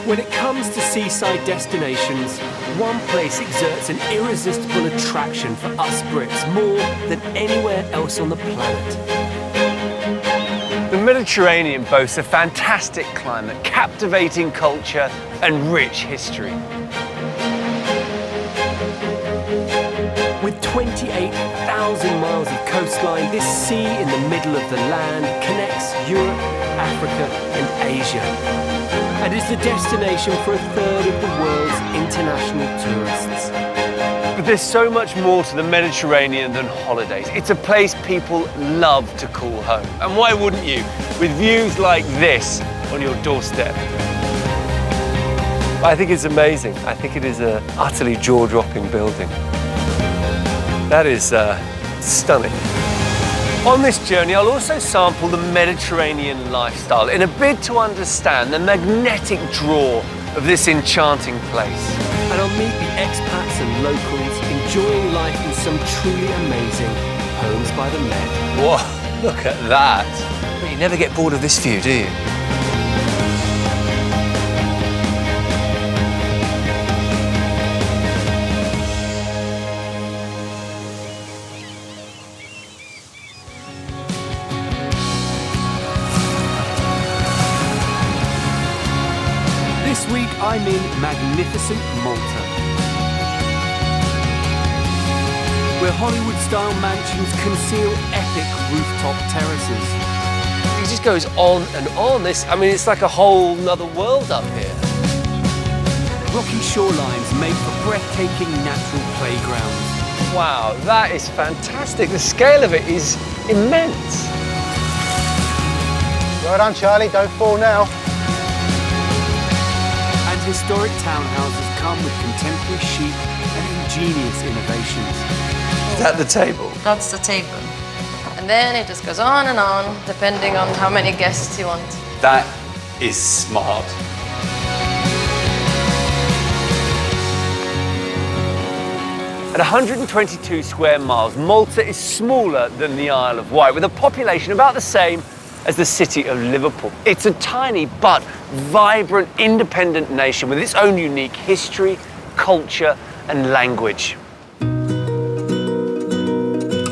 When it comes to seaside destinations, one place exerts an irresistible attraction for us Brits more than anywhere else on the planet. The Mediterranean boasts a fantastic climate, captivating culture and rich history. With 28,000 miles of coastline, this sea in the middle of the land connects Europe, Africa and Asia, and is the destination for a third of the world's international tourists. But there's so much more to the Mediterranean than holidays. It's a place people love to call home. And why wouldn't you, with views like this on your doorstep? I think it's amazing. I think it is an utterly jaw-dropping building. That is stunning. On this journey, I'll also sample the Mediterranean lifestyle in a bid to understand the magnetic draw of this enchanting place. And I'll meet the expats and locals enjoying life in some truly amazing homes by the Med. Whoa, look at that. But you never get bored of this view, do you? This week I'm in magnificent Malta, where Hollywood-style mansions conceal epic rooftop terraces. It just goes on and on. It's like a whole nother world up here. Rocky shorelines make for breathtaking natural playgrounds. Wow, that is fantastic. The scale of it is immense. Well done, Charlie. Don't fall now. And historic townhouses come with contemporary chic and ingenious innovations. Is that the table? That's the table. And then it just goes on and on, depending on how many guests you want. That is smart. At 122 square miles, Malta is smaller than the Isle of Wight, with a population about the same as the city of Liverpool. It's a tiny but vibrant, independent nation with its own unique history, culture and language.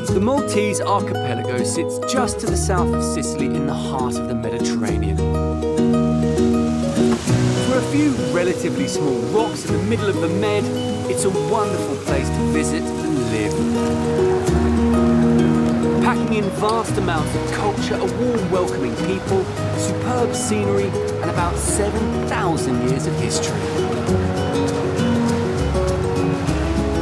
The Maltese archipelago sits just to the south of Sicily in the heart of the Mediterranean. For a few relatively small rocks in the middle of the Med, it's a wonderful place to visit and live. Packing in vast amounts of culture, a warm, welcoming people, superb scenery, and about 7,000 years of history.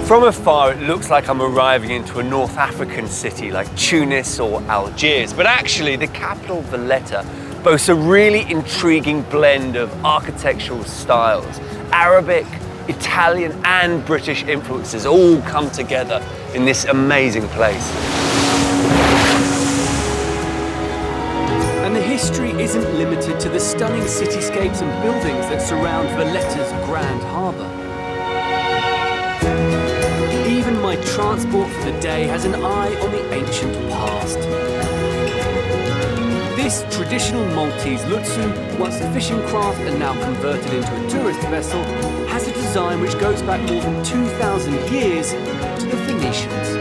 From afar, it looks like I'm arriving into a North African city like Tunis or Algiers, but actually the capital, Valletta, boasts a really intriguing blend of architectural styles. Arabic, Italian and British influences all come together in this amazing place. And the history isn't limited to the stunning cityscapes and buildings that surround Valletta's grand harbour. Even my transport for the day has an eye on the ancient past. This traditional Maltese Luxton, once a fishing craft and now converted into a tourist vessel, has a design which goes back more than 2,000 years to the Phoenicians.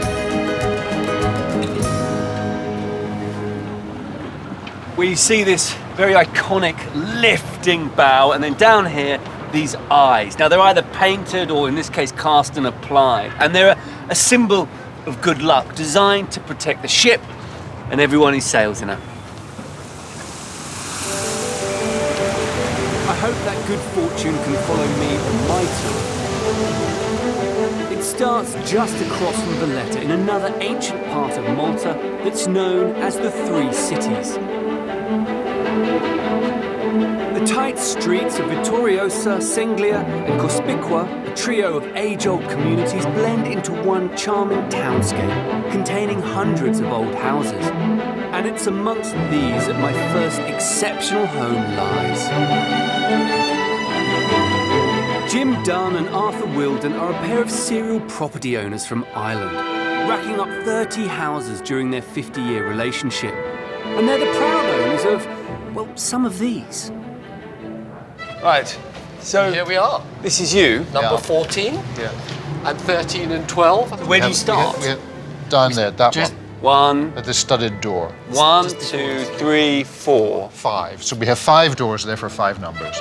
We see this very iconic lifting bow, and then down here, these eyes. Now, they're either painted or, in this case, cast and applied. And they're a symbol of good luck, designed to protect the ship and everyone who sails in her. I hope that good fortune can follow me on my tour. It starts just across from Valletta in another ancient part of Malta that's known as the Three Cities. The tight streets of Vittoriosa, Senglia and Cospicua, a trio of age-old communities, blend into one charming townscape containing hundreds of old houses. And it's amongst these that my first exceptional home lies. Jim Dunn and Arthur Wilden are a pair of serial property owners from Ireland, racking up 30 houses during their 50-year relationship. And they're the proud owners of, well, some of these. Right, So Here we are. this is you. Number 14 Yeah. and 13 and 12. Where do you start? Down there, that Just- one. One, At the studded door. 1, 2, 3, 4. 5. So we have 5 doors, therefore 5 numbers.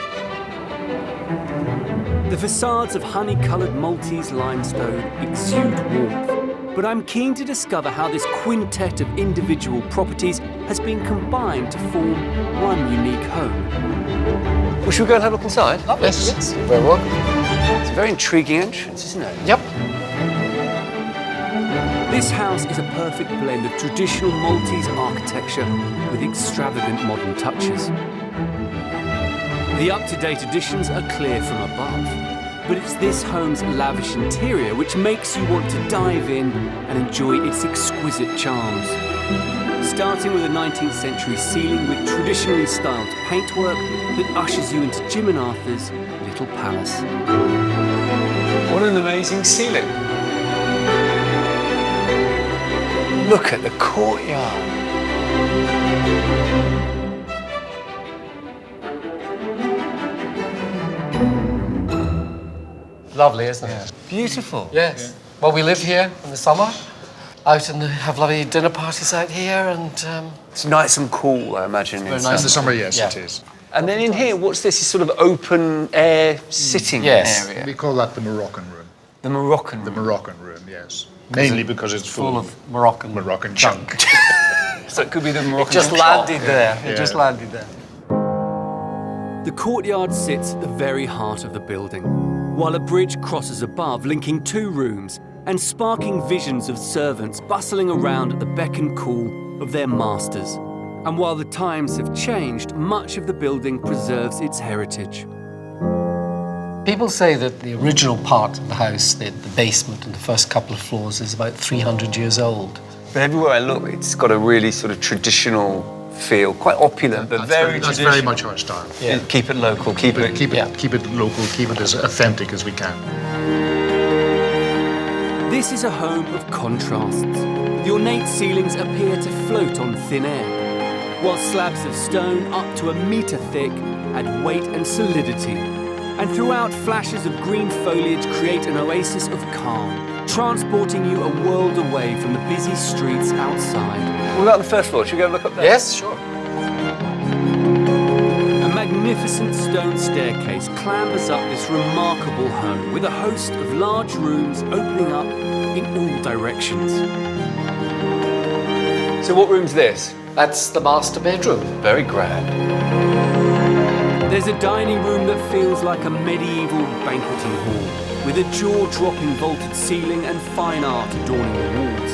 The facades of honey-coloured Maltese limestone exude warmth, but I'm keen to discover how this quintet of individual properties has been combined to form one unique home. Well, should we go and have a look inside? Yes. You're very welcome. It's a very intriguing entrance, isn't it? Yep. This house is a perfect blend of traditional Maltese architecture with extravagant modern touches. The up-to-date additions are clear from above, but it's this home's lavish interior which makes you want to dive in and enjoy its exquisite charms. Starting with a 19th century ceiling with traditionally styled paintwork that ushers you into Jim and Arthur's little palace. What an amazing ceiling. Look at the courtyard. Lovely, isn't it? Beautiful. Yes. Well, we live here in the summer, out and have lovely dinner parties out here, and It's nice and cool, I imagine. very inside. nice. In the summer, yes, Yeah. it is. And then in here, what's this? This sort of open air sitting Yes. area. We call that the Moroccan room. The Moroccan. The Moroccan room, yes. Mainly because it's full of Moroccan junk. So it could be the Moroccan. Just landed there. Yeah. It just landed there. The courtyard sits at the very heart of the building, while a bridge crosses above, linking 2 rooms and sparking visions of servants bustling around at the beck and call of their masters. And while the times have changed, much of the building preserves its heritage. People say that the original part of the house, the basement and the first couple of floors, is about 300 years old. But everywhere I look, it's got a really sort of traditional feel, quite opulent, but very That's traditional. very much our style. Yeah. Keep it local, keep it. Keep it, Yeah. keep it local, keep it as authentic as we can. This is a home of contrasts. The ornate ceilings appear to float on thin air, while slabs of stone up to 1 metre thick add weight and solidity. And throughout, flashes of green foliage create an oasis of calm, transporting you a world away from the busy streets outside. What about the first floor? Should we go and look up there? Yes, sure. A magnificent stone staircase clambers up this remarkable home with a host of large rooms opening up in all directions. So what room's this? That's the master bedroom. Very grand. There's a dining room that feels like a medieval banqueting hall, with a jaw-dropping vaulted ceiling and fine art adorning the walls.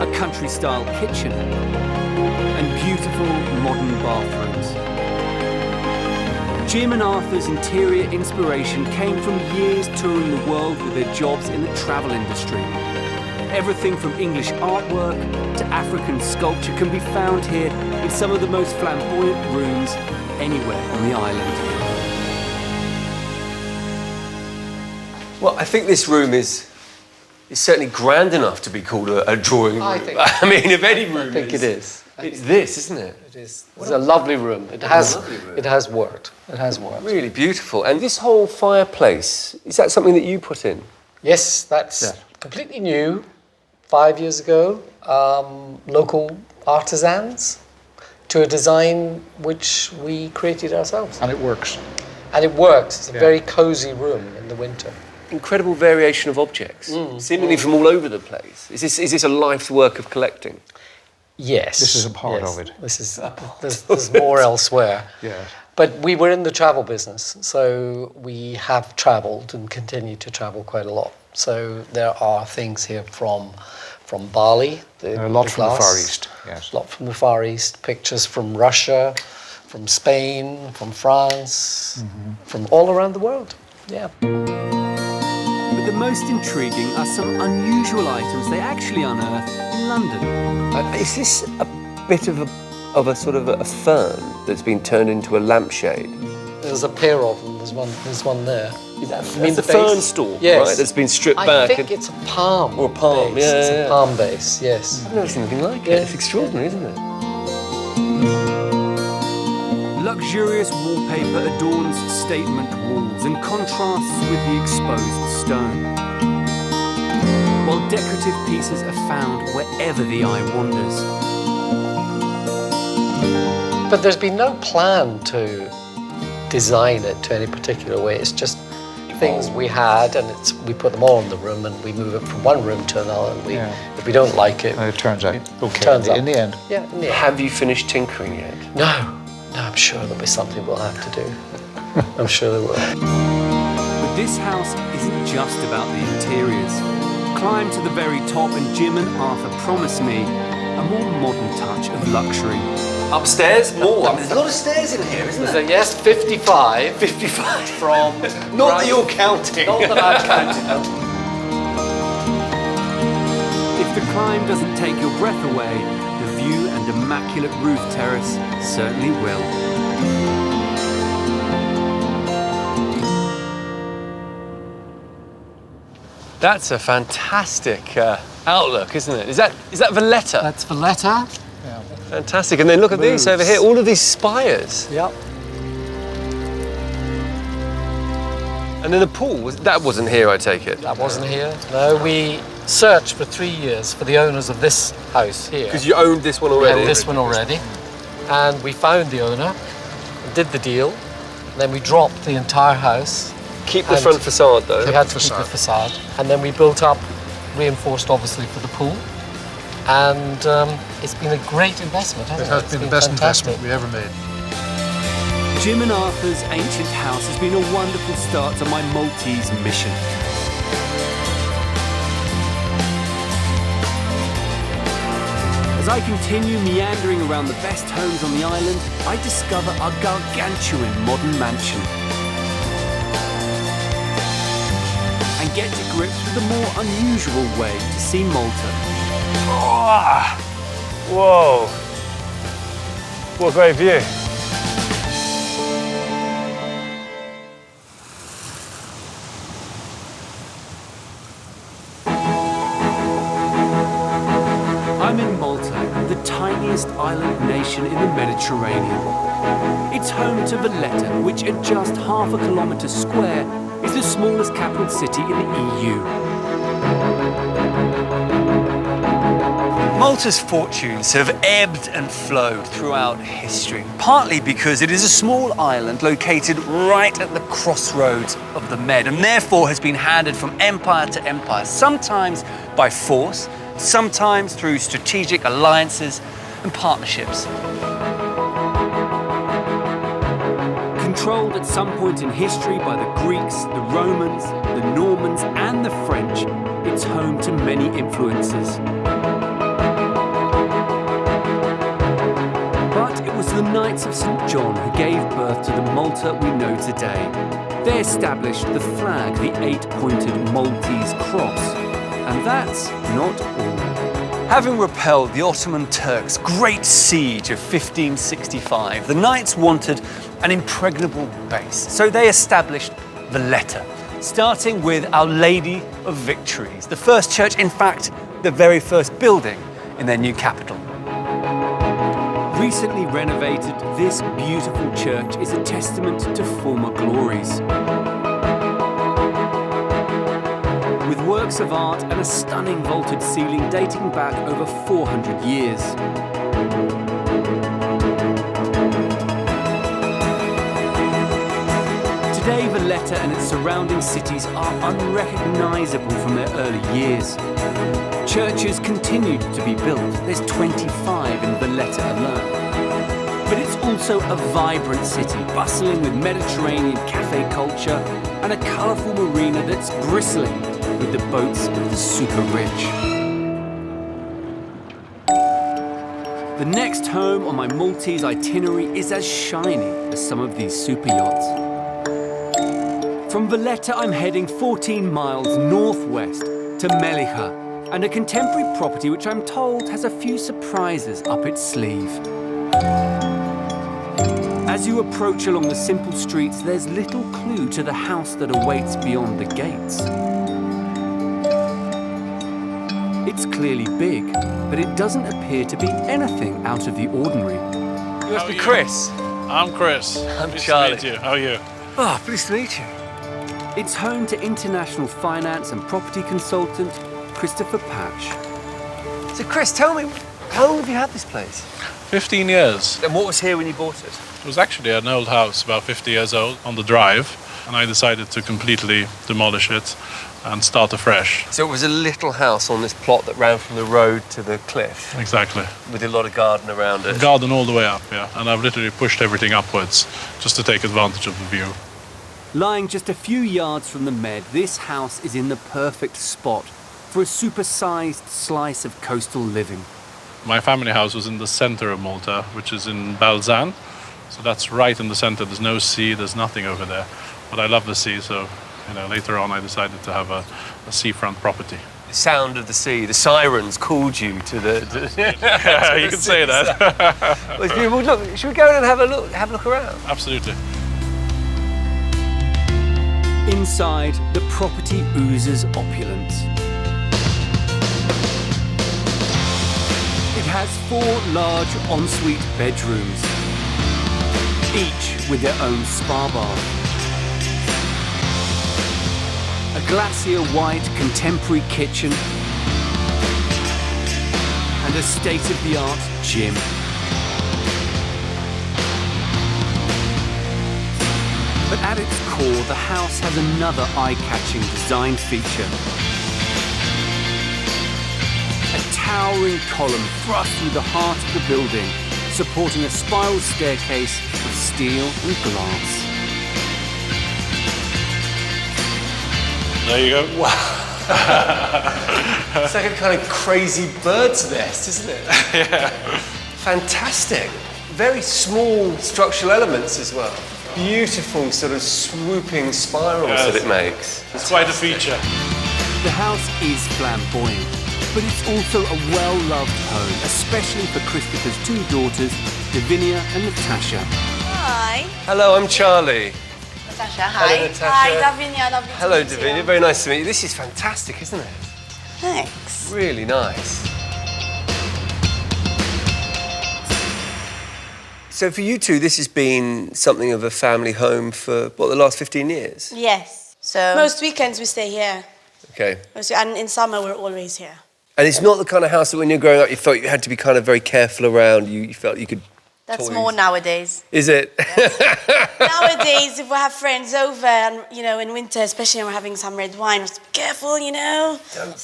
A country-style kitchen and beautiful modern bathrooms. Jim and Arthur's interior inspiration came from years touring the world with their jobs in the travel industry. Everything from English artwork to African sculpture can be found here in some of the most flamboyant rooms anywhere on the island. Well, I think this room is certainly grand enough to be called a drawing room. I think- I mean, if any room I think it is. It's this, isn't it? It is. It's a lovely room. It has lovely room. It has worked. It has worked. Really beautiful. And this whole fireplace, is that something that you put in? Yes, that's completely new. 5 years ago, local artisans to a design which we created ourselves. And it works. And it works. It's a very cozy room in the winter. Incredible variation of objects, seemingly from all over the place. Is this a life's work of collecting? Yes. This is a part yes. of it. This is, there's more elsewhere. Yeah. But we were in the travel business, so we have travelled and continue to travel quite a lot. So there are things here from Bali. A lot from the glass, Far East, yes. A lot from the Far East. Pictures from Russia, from Spain, from France, from all around the world. Yeah. But the most intriguing are some unusual items they actually unearthed in London. Is this a bit of a sort of a fern that's been turned into a lampshade? There's a pair of them. There's one there. Is that You mean the base? fern stalk, Yes. right? That's been stripped I back. think it's a palm. Or a palm, base. yeah, It's yeah. a palm base, yes. I've never seen anything like it. Yeah. It's extraordinary, isn't it? Luxurious wallpaper adorns statement walls and contrasts with the exposed stone, while decorative pieces are found wherever the eye wanders. But there's been no plan to design it to any particular way. It's just things we had, and we put them all in the room, and we move it from one room to another. And if we don't like it, And it turns out okay turns in the end. Yeah, in the end. Have you finished tinkering yet? No, I'm sure there'll be something we'll have to do. I'm sure there will. But this house isn't just about the interiors. Climb to the very top and Jim and Arthur promise me a more modern touch of luxury. Upstairs? More. I mean, there's a lot of stairs in here, isn't So there? yes, 55. 55. From... Not that you're counting. Not that I've counted. If the climb doesn't take your breath away, the view and immaculate roof terrace certainly will. That's a fantastic outlook, isn't it? Is that Valletta? That's Valletta. Fantastic. And then look at these over here, all of these spires. Yep. And then the pool, that wasn't here, I take it? That wasn't here. No, we searched for 3 years for the owners of this house here. Because you owned this one We already. had this one already. And we found the owner, did the deal, and then we dropped the entire house. Keep the And front facade, though. We had to keep the facade. And then we built up, reinforced obviously for the pool. And it's been a great investment, hasn't it? It has been the best fantastic. investment we ever made. Jim and Arthur's ancient house has been a wonderful start to my Maltese mission. As I continue meandering around the best homes on the island, I discover our gargantuan modern mansion and get to grips with the more unusual way to see Malta. Oh, whoa. What a great view. I'm in Malta, the tiniest island nation in the Mediterranean. It's home to Valletta, which at just half a kilometre square is the smallest capital city in the EU. Malta's fortunes have ebbed and flowed throughout history, partly because it is a small island located right at the crossroads of the Med, and therefore has been handed from empire to empire, sometimes by force, sometimes through strategic alliances and partnerships. Controlled at some point in history by the Greeks, the Romans, the Normans and the French, it's home to many influences. But it was the Knights of St. John who gave birth to the Malta we know today. They established the flag, the 8-pointed Maltese cross. And that's not all. Having repelled the Ottoman Turks' great siege of 1565, the Knights wanted an impregnable base, so they established Valletta, starting with Our Lady of Victories, the first church, in fact, the very first building in their new capital. Recently renovated, this beautiful church is a testament to former glories. With works of art and a stunning vaulted ceiling dating back over 400 years. Today, Valletta and its surrounding cities are unrecognisable from their early years. Churches continued to be built. There's 25 in Valletta alone. But it's also a vibrant city, bustling with Mediterranean cafe culture and a colourful marina that's bristling with the boats of the super rich. The next home on my Maltese itinerary is as shiny as some of these super yachts. From Valletta, I'm heading 14 miles northwest to Mellicha, and a contemporary property which I'm told has a few surprises up its sleeve. As you approach along the simple streets, there's little clue to the house that awaits beyond the gates. It's clearly big, but it doesn't appear to be anything out of the ordinary. You must be Chris. I'm Chris. I'm Pleased Charlie. to meet you. How are you? Oh, pleased to meet you. It's home to international finance and property consultant Christopher Patch. So, Chris, tell me, how long have you had this place? 15 years. And what was here when you bought it? It was actually an old house, about 50 years old, on the drive, and I decided to completely demolish it and start afresh. So it was a little house on this plot that ran from the road to the cliff, Exactly. with a lot of garden around it. Garden all the way up, yeah. And I've literally pushed everything upwards just to take advantage of the view. Lying just a few yards from the Med, this house is in the perfect spot for a supersized slice of coastal living. My family house was in the center of Malta, which is in Balzan. So that's right in the center. There's no sea, there's nothing over there. But I love the sea, so later on I decided to have a seafront property. The sound of the sea, the sirens called you to the... Yeah, you can say that. Well, it's beautiful. Look, should we go in and have a look around? Absolutely. Inside, the property oozes opulence. It has 4 large ensuite bedrooms, each with their own spa bath. A glacier white contemporary kitchen and a state-of-the-art gym. But at its core, the house has another eye-catching design feature. A towering column thrust through the heart of the building, supporting a spiral staircase of steel and glass. There you go. Wow. It's like a kind of crazy bird's nest, isn't it? Yeah. Fantastic. Very small structural elements as well. Beautiful sort of swooping spirals that it makes. It's quite a feature. The house is flamboyant, but it's also a well-loved home, especially for Christopher's 2 daughters, Davinia and Natasha. Hi. Hello, I'm Charlie. Natasha, Hello, hi. Natasha. Hi, Davinia. Lovely to Hello, meet you. Davinia. Very nice to meet you. This is fantastic, isn't it? Thanks. Really nice. So for you two, this has been something of a family home for, what, the last 15 years? Yes. So most weekends we stay here. Okay. And in summer we're always here. And it's not the kind of house that when you're growing up you felt you had to be kind of very careful around, you felt you could... That's toys. more nowadays. Is it? Nowadays, if we have friends over and, in winter, especially when we're having some red wine, just be careful, Don't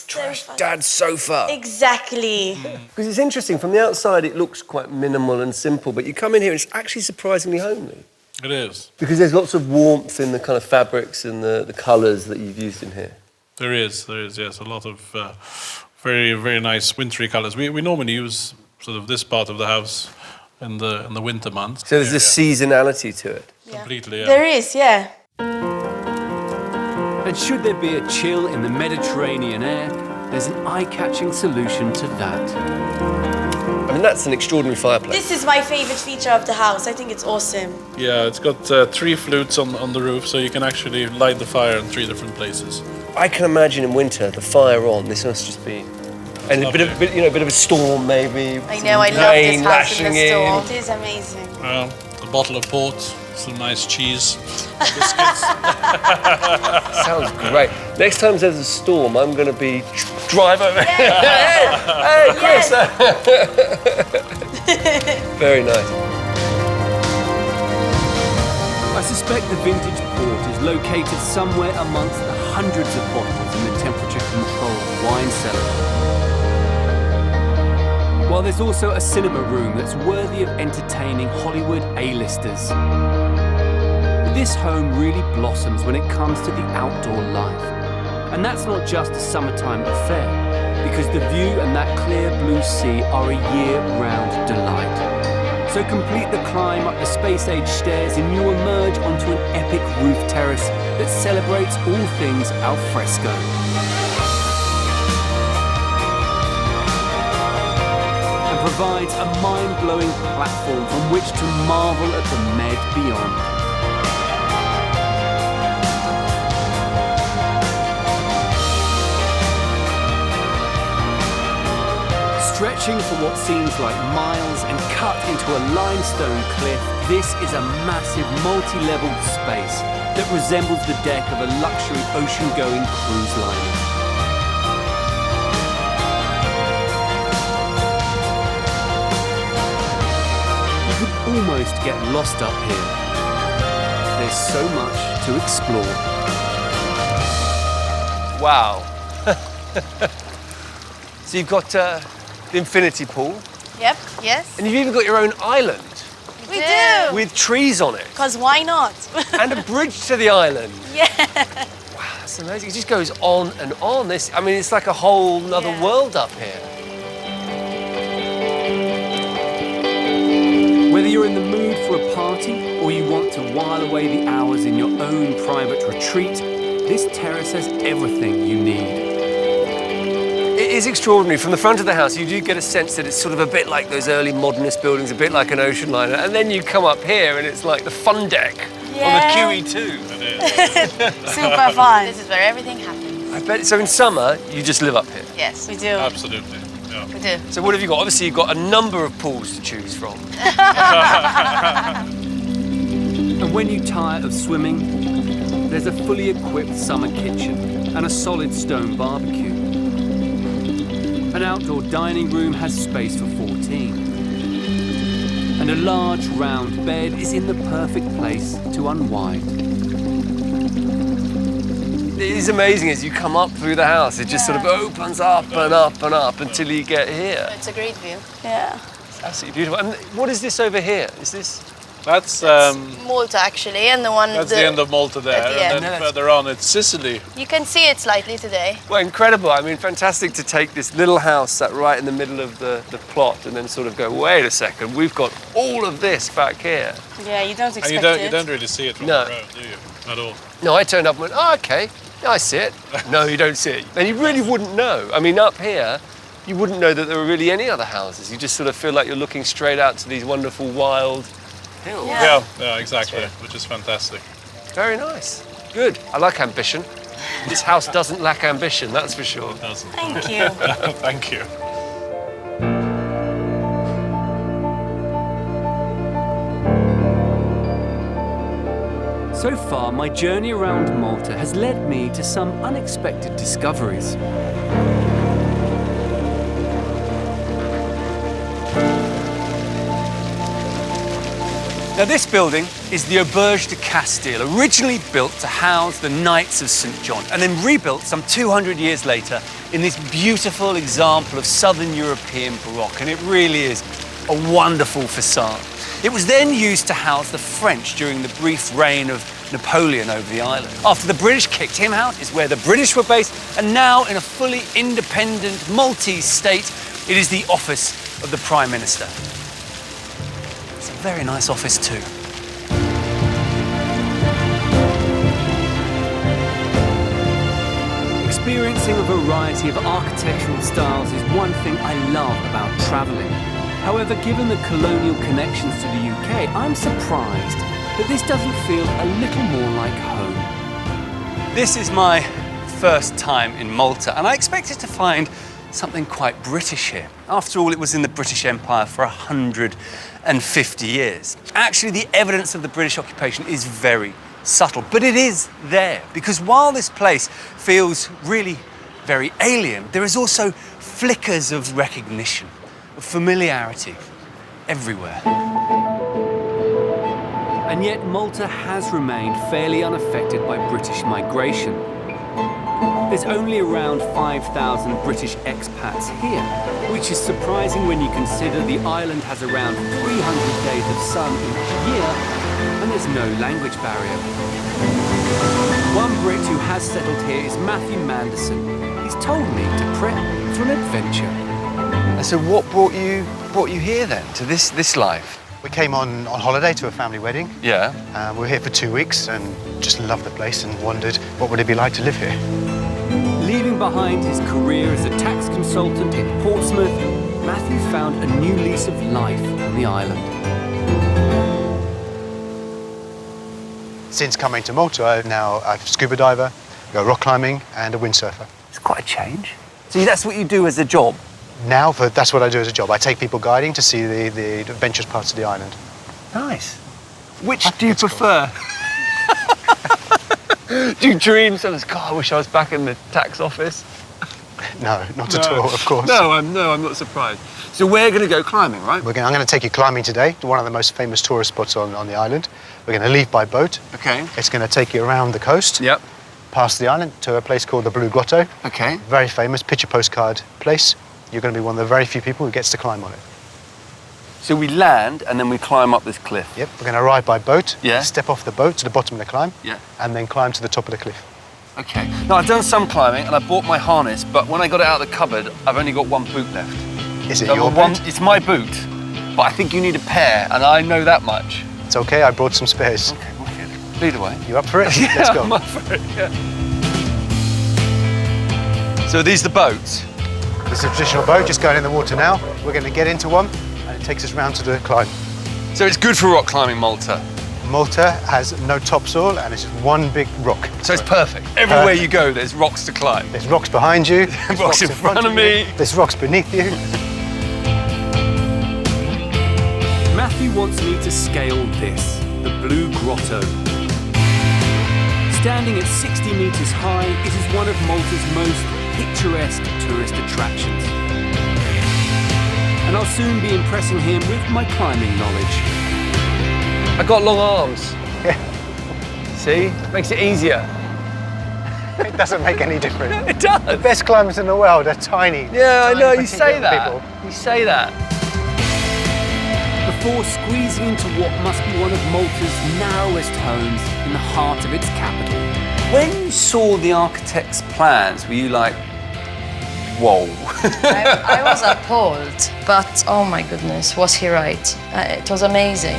trash Dad's sofa. Exactly. Because it's interesting, from the outside it looks quite minimal and simple, but you come in here and it's actually surprisingly homely. It is. Because there's lots of warmth in the kind of fabrics and the colours that you've used in here. There is, yes. A lot of very, very nice wintry colours. We normally use sort of this part of the house in the winter months. So there's a seasonality to it. Completely, yeah. There is, yeah. And should there be a chill in the Mediterranean air, there's an eye-catching solution to that. I mean, that's an extraordinary fireplace. This is my favourite feature of the house. I think it's awesome. Yeah, it's got 3 flutes on the roof, so you can actually light the fire in 3 different places. I can imagine in winter, the fire on, this must just be... And a bit of a storm, maybe. I know, I love this house in lashing the storm. in. It is amazing. A bottle of port, some nice cheese, biscuits. Sounds great. Next time there's a storm, I'm going to be drive over. Hey, Chris. Very nice. I suspect the vintage port is located somewhere amongst the hundreds of bottles in the temperature-controlled wine cellar. While there's also a cinema room that's worthy of entertaining Hollywood A-listers. This home really blossoms when it comes to the outdoor life. And that's not just a summertime affair, because the view and that clear blue sea are a year-round delight. So complete the climb up the space-age stairs and you emerge onto an epic roof terrace that celebrates all things al fresco. Provides a mind-blowing platform from which to marvel at the Med beyond. Stretching Stretching for what seems like miles and cut into a limestone cliff, this is a massive multi-leveled space that resembles the deck of a luxury ocean-going cruise liner. You could almost get lost up here. There's so much to explore. Wow. So you've got the infinity pool, Yep, yes. and you've even got your own island We do. with trees on it, Because why not? and a bridge to the island. Yeah. Wow, that's amazing. It just goes on and on. This, I mean, it's like a whole other Yeah. world up here. Whether you're in the mood for a party or you want to while away the hours in your own private retreat, this terrace has everything you need. It is extraordinary. From the front of the house, you do get a sense that it's sort of a bit like those early modernist buildings, a bit like an ocean liner. And then you come up here and it's like the fun deck on the QE2. Super fun. This is where everything happens. I bet. So in summer, you just live up here. Yes, We do. Absolutely. Yeah. we do. So what have you got? Obviously, you've got a number of pools to choose from. And when you tire of swimming, there's a fully equipped summer kitchen and a solid stone barbecue. An outdoor dining room has space for 14. And a large round bed is in the perfect place to unwind. It is amazing as you come up through the house. It just sort of opens up and up and up until you get here. It's a great view. Yeah. It's absolutely beautiful. And what is this over here? Is this? That's Malta, actually, and the one... the end of Malta there. At the end. And then further on, it's Sicily. You can see it slightly today. Well, incredible. I mean, fantastic to take this little house sat right in the middle of the plot and then sort of go, wait a second, we've got all of this back here. Yeah, you don't expect And it. you don't really see it from No. the road, do you? At all. No, I turned up and went, oh, okay, yeah, I see it. No, you don't see it. And you really wouldn't know. I mean, up here, you wouldn't know that there were really any other houses. You just sort of feel like you're looking straight out to these wonderful wild hills. Yeah. Yeah, exactly, which is fantastic. Very nice. Good. I like ambition. This house doesn't lack ambition, that's for sure. Doesn't. Thank you. Thank you. So far, my journey around Malta has led me to some unexpected discoveries. Now this building is the Auberge de Castile, originally built to house the Knights of St. John and then rebuilt some 200 years later in this beautiful example of Southern European Baroque, and it really is a wonderful facade. It was then used to house the French during the brief reign of Napoleon over the island. After the British kicked him out is where the British were based, and now in a fully independent Maltese state, it is the office of the Prime Minister. It's a very nice office too. Experiencing a variety of architectural styles is one thing I love about travelling. However, given the colonial connections to the UK, I'm surprised that this doesn't feel a little more like home. This is my first time in Malta, and I expected to find something quite British here. After all, it was in the British Empire for 150 years. Actually, the evidence of the British occupation is very subtle, but it is there, because while this place feels really very alien, there is also flickers of recognition, of familiarity everywhere. And yet Malta has remained fairly unaffected by British migration. There's only around 5,000 British expats here, which is surprising when you consider the island has around 300 days of sun each year, and there's no language barrier. One Brit who has settled here is Matthew Manderson. He's told me to prep for an adventure. And so what brought you here then, to this life? We came on holiday to a family wedding. Yeah. We were here for 2 weeks and just loved the place and wondered what would it be like to live here. Leaving behind his career as a tax consultant in Portsmouth, Matthew found a new lease of life on the island. Since coming to Malta, I'm a scuba diver, go rock climbing and a windsurfer. It's quite a change. So that's what you do as a job? now, that's what I do as a job. I take people guiding to see the adventurous parts of the island. Nice. Which do you prefer? Do you dream sometimes, God, I wish I was back in the tax office? No, not at all, of course. No, I'm not surprised. So we're going to go climbing, right? I'm going to take you climbing today to one of the most famous tourist spots on the island. We're going to leave by boat. Okay. It's going to take you around the coast. Yep. Past the island to a place called the Blue Grotto. Okay. Very famous picture postcard place. You're going to be one of the very few people who gets to climb on it. So we land and then we climb up this cliff. Yep. We're going to arrive by boat. Yeah. Step off the boat to the bottom of the climb. Yeah. And then climb to the top of the cliff. Okay. Now, I've done some climbing and I bought my harness, but when I got it out of the cupboard, I've only got one boot left. Is it So your boot? It's my boot, but I think you need a pair, and I know that much. It's okay, I brought some spares. Okay, wicked. Lead away. You up for it? Yeah, Let's go. I'm up for it, yeah. So are these the boats? This is a traditional boat, just going in the water now. We're going to get into one, and it takes us round to the climb. So it's good for rock climbing, Malta. Malta has no topsoil, and it's just one big rock. So it's perfect. Everywhere you go, there's rocks to climb. There's rocks behind you, there's Rocks in front of me. There's rocks beneath you. Matthew wants me to scale this, the Blue Grotto. Standing at 60 metres high, it is one of Malta's most picturesque tourist attractions. And I'll soon be impressing him with my climbing knowledge. I got long arms. Yeah. See? Makes it easier. It doesn't make any difference. It does. The best climbers in the world are tiny. Yeah, I tiny, know, you petite say little that. people. You say that. Before squeezing into what must be one of Malta's narrowest homes in the heart of its capital. When you saw the architect's plans, were you like, whoa? I was appalled, but oh my goodness, was he right? It was amazing.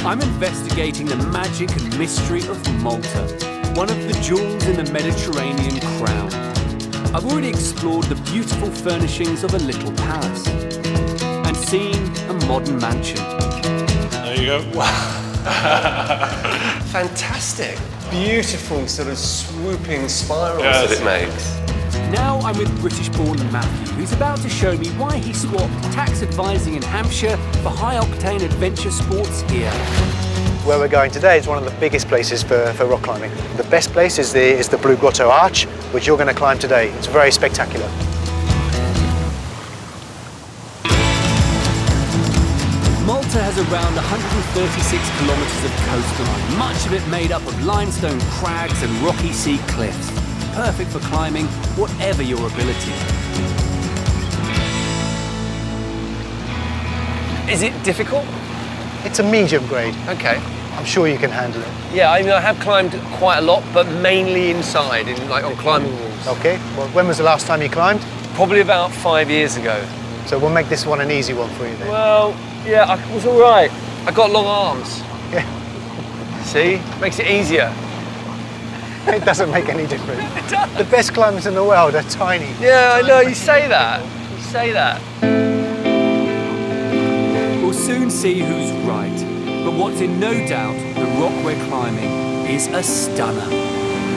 I'm investigating the magic and mystery of Malta, one of the jewels in the Mediterranean crown. I've already explored the beautiful furnishings of a little palace and seen a modern mansion. There you go. Fantastic. Beautiful sort of swooping spirals Yes. that it makes. Now I'm with British-born Matthew, who's about to show me why he swapped tax advising in Hampshire for high-octane adventure sports here. Where we're going today is one of the biggest places for rock climbing. The best place is the Blue Grotto Arch, which you're going to climb today. It's very spectacular. Malta has around 136 kilometres of coastline, much of it made up of limestone crags and rocky sea cliffs. Perfect for climbing, whatever your ability. Is it difficult? It's a medium grade. Okay. I'm sure you can handle it. Yeah, I mean, I have climbed quite a lot, but mainly inside, like on climbing walls. Okay, well, when was the last time you climbed? Probably about 5 years ago. So we'll make this one an easy one for you then. Well, yeah, I was all right. I got long arms. Yeah. See? Makes it easier. It doesn't make any difference. It does. The best climbers in the world are tiny. Yeah, I know, you say that. You say that. We'll soon see who's right. But what's in no doubt, the rock we're climbing is a stunner.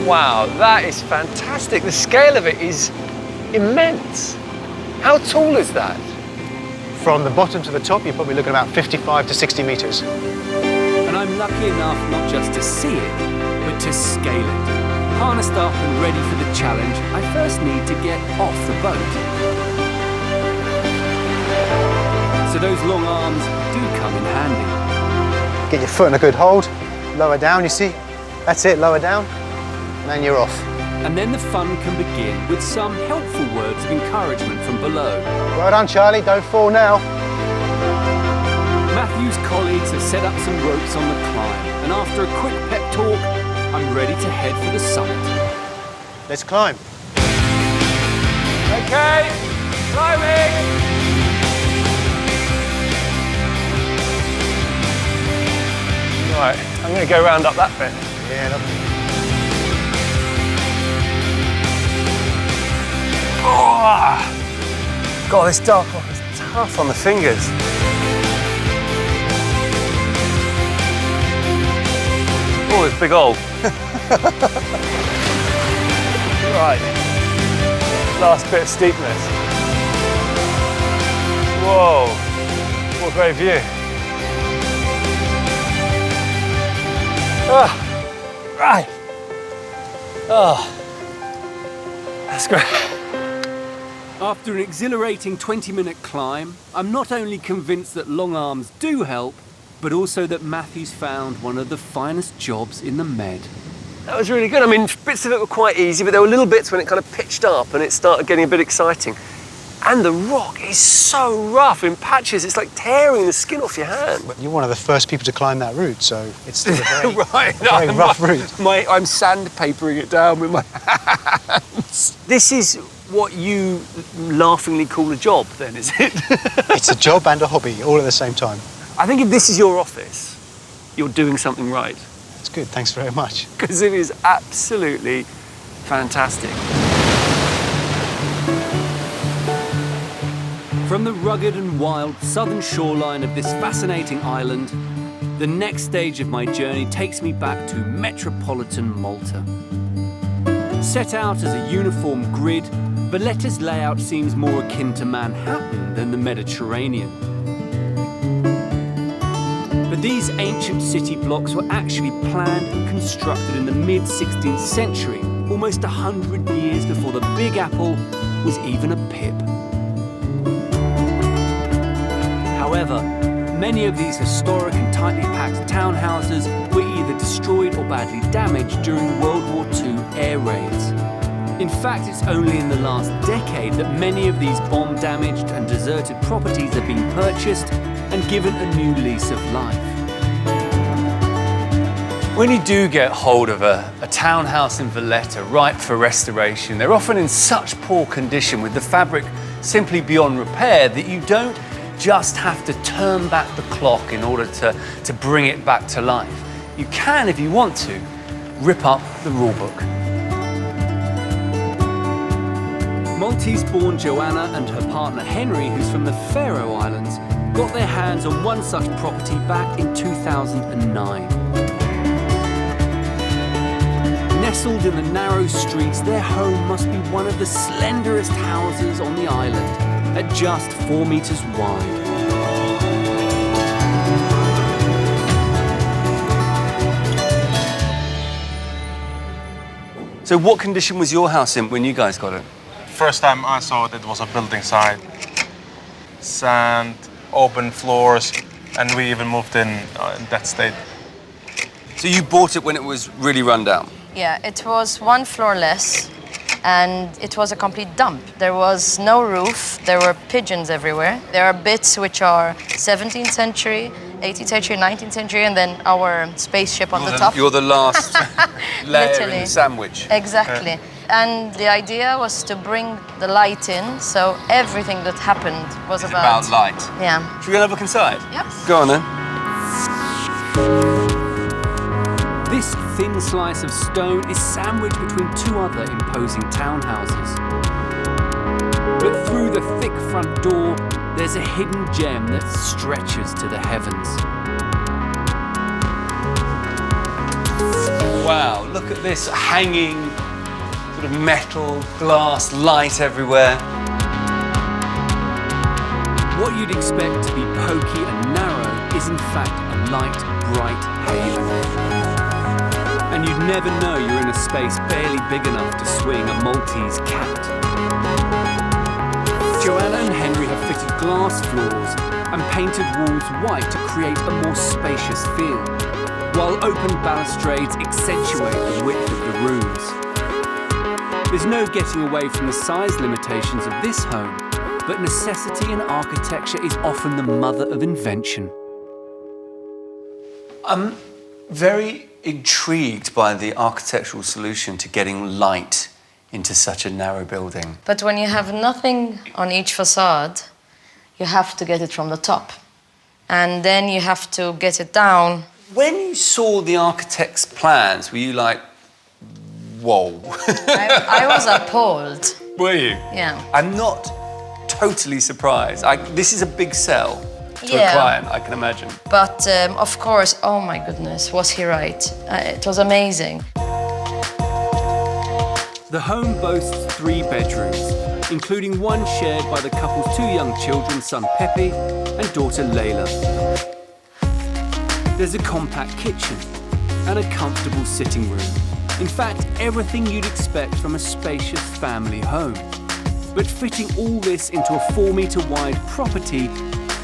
Wow, that is fantastic. The scale of it is immense. How tall is that? From the bottom to the top, you're probably looking at about 55 to 60 metres. And I'm lucky enough not just to see it, but to scale it. Harnessed up and ready for the challenge, I first need to get off the boat. So those long arms do come in handy. Get your foot in a good hold, lower down, you see? That's it, lower down, and then you're off. And then the fun can begin with some helpful words of encouragement from below. Well done, Charlie, don't fall now. Matthew's colleagues have set up some ropes on the climb, and after a quick pep talk, I'm ready to head for the summit. Let's climb. Okay, climbing. Right, I'm going to go round up that bit. Yeah, lovely. Oh, God, this dark rock is tough on the fingers. Oh, it's big old. Right. Last bit of steepness. Whoa. What a great view. Oh, right. Oh, that's great. After an exhilarating 20-minute climb, I'm not only convinced that long arms do help, but also that Matthew's found one of the finest jobs in the Med. That was really good. I mean, bits of it were quite easy, but there were little bits when it kind of pitched up and it started getting a bit exciting. And the rock is so rough in patches, it's like tearing the skin off your hand. You're one of the first people to climb that route, so it's still a very, right, very rough route. I'm sandpapering it down with my hands. This is what you laughingly call a job, then, is it? It's a job and a hobby, all at the same time. I think if this is your office, you're doing something right. It's good, thanks very much. Because it is absolutely fantastic. From the rugged and wild southern shoreline of this fascinating island, the next stage of my journey takes me back to metropolitan Malta. Set out as a uniform grid, Valletta's layout seems more akin to Manhattan than the Mediterranean. But these ancient city blocks were actually planned and constructed in the mid-16th century, almost 100 years before the Big Apple was even a pip. However, many of these historic and tightly packed townhouses were either destroyed or badly damaged during World War II air raids. In fact, it's only in the last decade that many of these bomb-damaged and deserted properties have been purchased and given a new lease of life. When you do get hold of a townhouse in Valletta ripe for restoration, they're often in such poor condition with the fabric simply beyond repair that you don't just have to turn back the clock in order to bring it back to life. You can, if you want to, rip up the rulebook. Maltese-born Joanna and her partner Henry, who's from the Faroe Islands, got their hands on one such property back in 2009. Nestled in the narrow streets, their home must be one of the slenderest houses on the island, at just 4 meters wide. So what condition was your house in when you guys got it? First time I saw it, it was a building site. Sand, open floors, and we even moved in that state. So you bought it when it was really run down? Yeah, it was one floor less, and it was a complete dump. There was no roof, there were pigeons everywhere. There are bits which are 17th century, 18th century, 19th century, and then our spaceship on the top. You're the last layer in Literally. the sandwich. Exactly. And the idea was to bring the light in, so everything that happened was About light. Yeah. Should we go and have a look inside? Yep. Go on then. This thin slice of stone is sandwiched between two other imposing townhouses. But through the thick front door, there's a hidden gem that stretches to the heavens. Wow, look at this hanging sort of metal, glass, light everywhere. What you'd expect to be pokey and narrow is in fact a light, bright haven. And you'd never know you're in a space barely big enough to swing a Maltese cat. Joanna and Henry have fitted glass floors and painted walls white to create a more spacious feel, while open balustrades accentuate the width of the rooms. There's no getting away from the size limitations of this home, but necessity in architecture is often the mother of invention. I'm very intrigued by the architectural solution to getting light into such a narrow building. But when you have nothing on each facade, you have to get it from the top. And then you have to get it down. When you saw the architect's plans, were you like, whoa? I was appalled. Were you? Yeah. I'm not totally surprised. This is a big sell. to a client, I can imagine. But of course, oh my goodness, was he right? It was amazing. The home boasts 3 bedrooms, including one shared by the couple's 2 young children, son Pepe and daughter Layla. There's a compact kitchen and a comfortable sitting room. In fact, everything you'd expect from a spacious family home. But fitting all this into a 4-metre wide property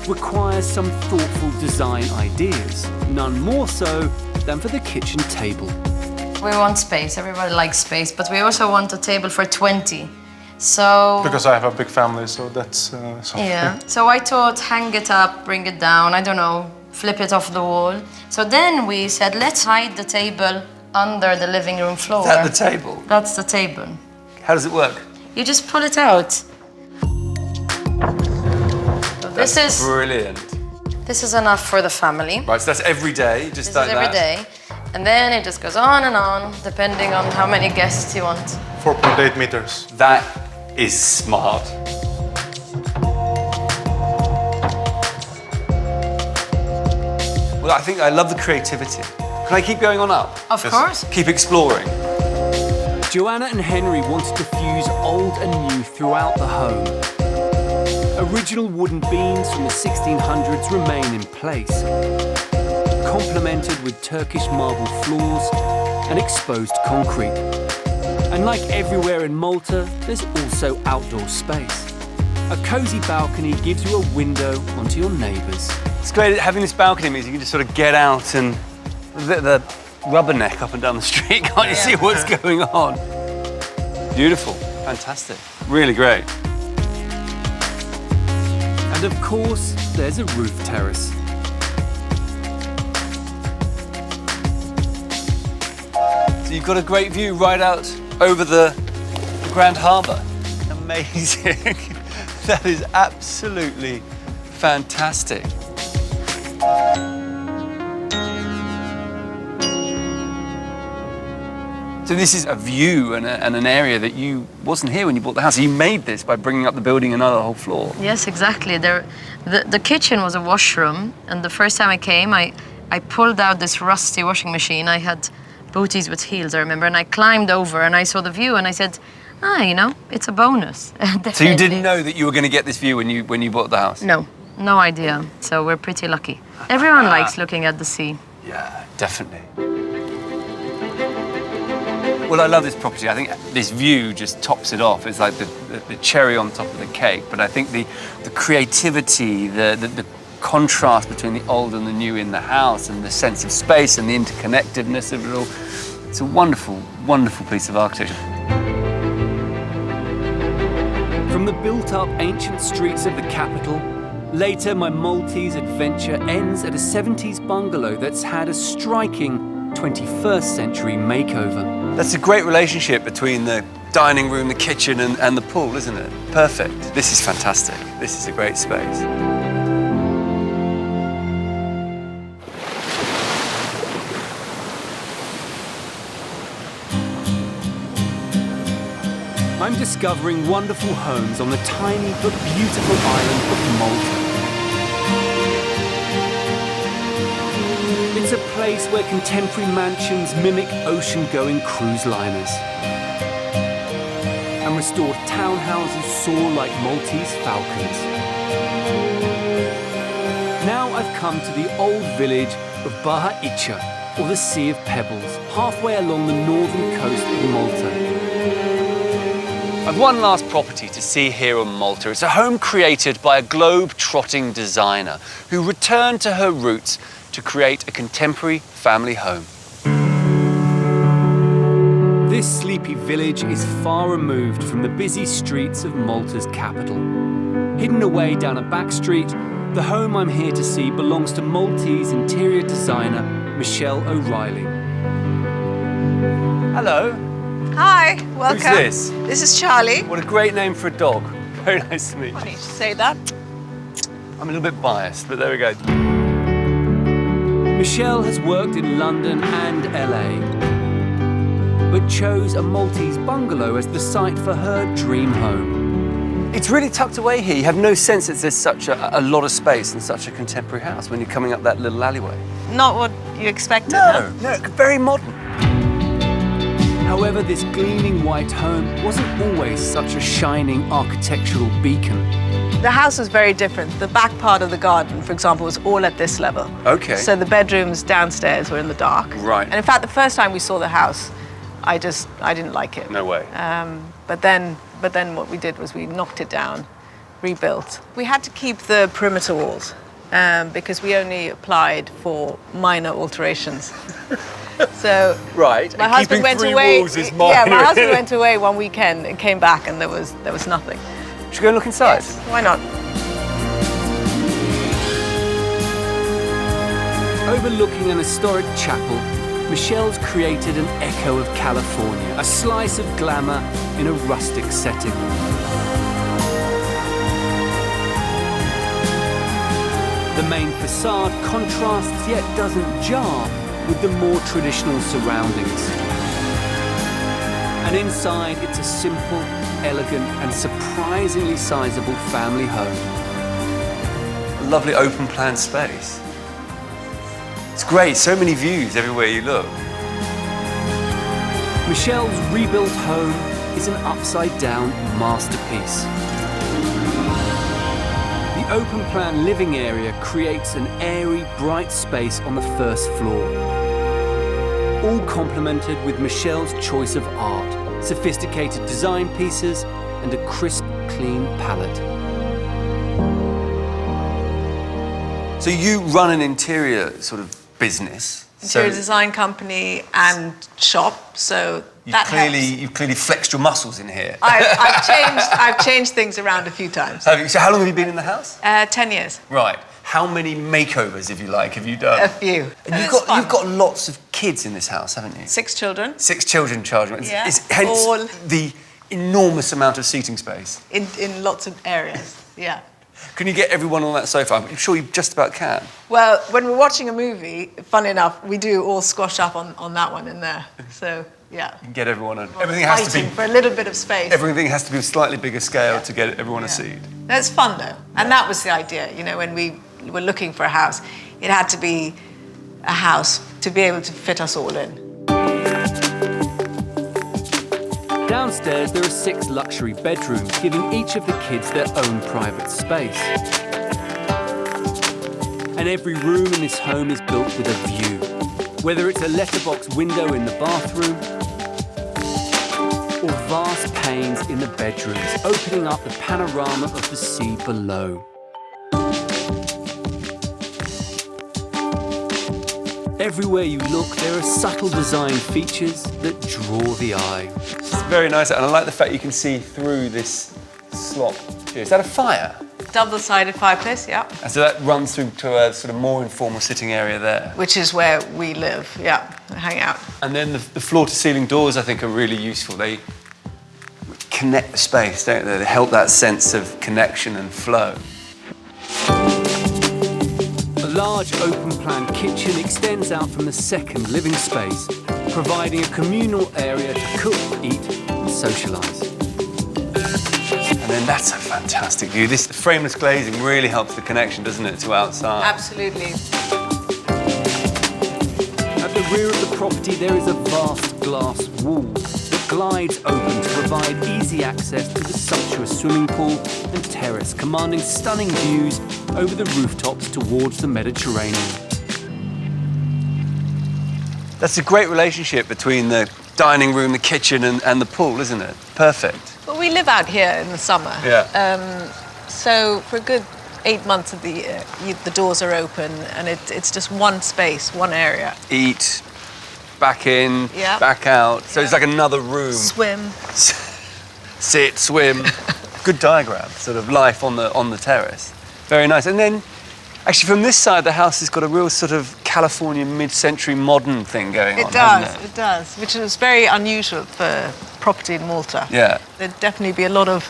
requires some thoughtful design ideas, none more so than for the kitchen table. We want space, everybody likes space, but we also want a table for 20. So... Because I have a big family, so that's... Yeah, so I thought hang it up, bring it down, I don't know, flip it off the wall. So then we said, let's hide the table under the living room floor. Is that the table? That's the table. How does it work? You just pull it out. So this is brilliant. This is enough for the family. Right, so that's every day, just like that? This is every day. And then it just goes on and on, depending on how many guests you want. 4.8 meters. That is smart. Well, I think I love the creativity. Can I keep going on up? Of course. Keep exploring. Joanna and Henry wanted to fuse old and new throughout the home. Original wooden beams from the 1600s remain in place, complemented with Turkish marble floors and exposed concrete. And like everywhere in Malta, there's also outdoor space. A cosy balcony gives you a window onto your neighbours. It's great having this balcony means you can just sort of get out and the rubberneck up and down the street, can't you see what's going on? Beautiful, fantastic, really great. And of course, there's a roof terrace. So you've got a great view right out over the Grand Harbour. Amazing. That is absolutely fantastic. So this is a view and an area that you wasn't here when you bought the house. You made this by bringing up the building another whole floor. Yes, exactly. The kitchen was a washroom, and the first time I came, I pulled out this rusty washing machine. I had booties with heels, I remember, and I climbed over and I saw the view and I said, you know, it's a bonus. So you didn't know that you were going to get this view when you bought the house? No, no idea. So we're pretty lucky. Everyone likes looking at the sea. Yeah, definitely. Well, I love this property. I think this view just tops it off. It's like the cherry on top of the cake. But I think the creativity, the contrast between the old and the new in the house and the sense of space and the interconnectedness of it all, it's a wonderful, wonderful piece of architecture. From the built-up ancient streets of the capital, later my Maltese adventure ends at a 70s bungalow that's had a striking 21st century makeover. That's a great relationship between the dining room, the kitchen and the pool, isn't it? Perfect. This is fantastic. This is a great space. I'm discovering wonderful homes on the tiny but beautiful island of Malta. It's a place where contemporary mansions mimic ocean-going cruise liners. And restored townhouses soar like Maltese falcons. Now I've come to the old village of Baha Icha, or the Sea of Pebbles, halfway along the northern coast of Malta. I've one last property to see here on Malta. It's a home created by a globe-trotting designer who returned to her roots to create a contemporary family home. This sleepy village is far removed from the busy streets of Malta's capital. Hidden away down a back street, the home I'm here to see belongs to Maltese interior designer Michelle O'Reilly. Hello. Hi, welcome. Who's this? This is Charlie. What a great name for a dog. Very nice to meet you. Funny to say that. I'm a little bit biased, but there we go. Michelle has worked in London and LA, but chose a Maltese bungalow as the site for her dream home. It's really tucked away here. You have no sense that there's such a lot of space in such a contemporary house when you're coming up that little alleyway. Not what you expected, No, very modern. However, this gleaming white home wasn't always such a shining architectural beacon. The house was very different. The back part of the garden, for example, was all at this level. Okay. So the bedrooms downstairs were in the dark. Right. And in fact, the first time we saw the house, I didn't like it. No way. But then what we did was we knocked it down, rebuilt. We had to keep the perimeter walls because we only applied for minor alterations. So right. my husband went away. Yeah, my husband went away one weekend and came back, and there was nothing. Should we go and look inside? Yes, why not? Overlooking an historic chapel, Michelle's created an echo of California, a slice of glamour in a rustic setting. The main facade contrasts yet doesn't jar with the more traditional surroundings. And inside, it's a simple, elegant and surprisingly sizable family home. A lovely open plan space. It's great, so many views everywhere you look. Michelle's rebuilt home is an upside-down masterpiece. The open plan living area creates an airy, bright space on the first floor. All complemented with Michelle's choice of art, sophisticated design pieces, and a crisp, clean palette. So you run an interior sort of business. Interior design company and shop, so that helps. You've clearly flexed your muscles in here. I've changed things around a few times. Have you? So how long have you been in the house? 10 years. Right. How many makeovers, if you like, have you done? A few. And you've got lots of kids in this house, haven't you? 6 children. 6 children charging. Yeah. Hence all the enormous amount of seating space. In lots of areas, yeah. Can you get everyone on that sofa? I'm sure you just about can. Well, when we're watching a movie, fun enough, we do all squash up on that one in there. So, yeah. You can get everyone on. Everything has to be for a little bit of space. Everything has to be a slightly bigger scale to get everyone a seat. That's fun though, and that was the idea. You know, when we were looking for a house, it had to be a house to be able to fit us all in. Downstairs, there are 6 luxury bedrooms, giving each of the kids their own private space. And every room in this home is built with a view, whether it's a letterbox window in the bathroom or vast panes in the bedrooms, opening up the panorama of the sea below. Everywhere you look, there are subtle design features that draw the eye. It's very nice, and I like the fact you can see through this slot here. Is that a fire? Double-sided fireplace, yeah. And so that runs through to a sort of more informal sitting area there. Which is where we live, yeah, hang out. And then the floor-to-ceiling doors, I think, are really useful. They connect the space, don't they? They help that sense of connection and flow. A large open-plan kitchen extends out from the second living space, providing a communal area to cook, eat, and socialise. And then that's a fantastic view. This frameless glazing really helps the connection, doesn't it, to outside? Absolutely. At the rear of the property, there is a vast glass wall that glides open to provide easy access to the sumptuous swimming pool and terrace, commanding stunning views over the rooftops towards the Mediterranean. That's a great relationship between the dining room, the kitchen, and the pool, isn't it? Perfect. Well, we live out here in the summer. Yeah. So for a good 8 months of the year, the doors are open and it's just one space, one area. Eat, back in, Yeah. back out. So it's like another room. Swim. Sit, swim. Good diagram, sort of life on the terrace. Very nice. And then, actually, from this side, the house has got a real sort of California mid-century modern thing going on, hasn't It does, which is very unusual for property in Malta. Yeah. There'd definitely be a lot of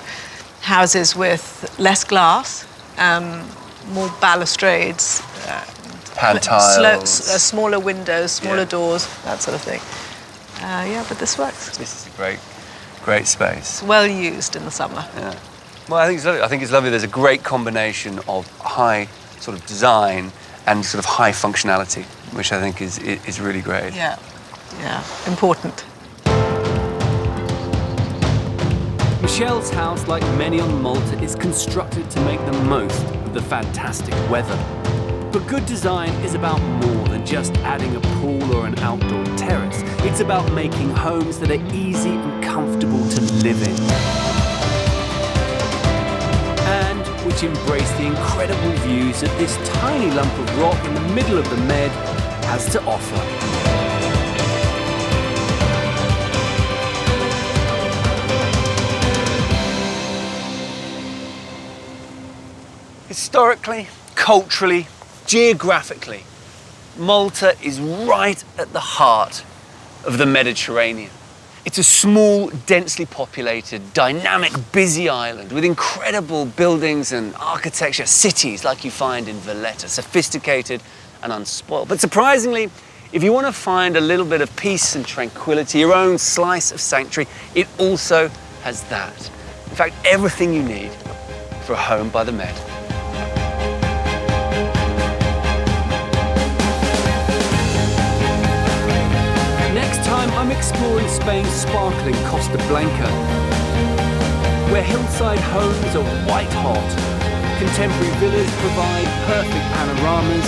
houses with less glass, more balustrades, Pad tiles. smaller windows, smaller doors, that sort of thing. Yeah, but this works. This is a great space. It's well used in the summer. Yeah. Well, I think it's lovely. I think it's lovely. There's a great combination of high sort of design and sort of high functionality, which I think is really great. Yeah, yeah, important. Michelle's house, like many on Malta, is constructed to make the most of the fantastic weather. But good design is about more than just adding a pool or an outdoor terrace. It's about making homes that are easy and comfortable to live in, and which embrace the incredible views that this tiny lump of rock in the middle of the Med has to offer. Historically, culturally, geographically, Malta is right at the heart of the Mediterranean. It's a small, densely populated, dynamic, busy island with incredible buildings and architecture, cities like you find in Valletta, sophisticated and unspoiled. But surprisingly, if you want to find a little bit of peace and tranquility, your own slice of sanctuary, it also has that. In fact, everything you need for a home by the Med. Next time, I'm exploring Spain's sparkling Costa Blanca, where hillside homes are white hot, contemporary villas provide perfect panoramas,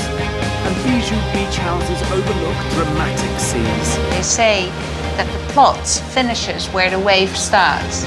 and bijou beach houses overlook dramatic seas. They say that the plot finishes where the wave starts.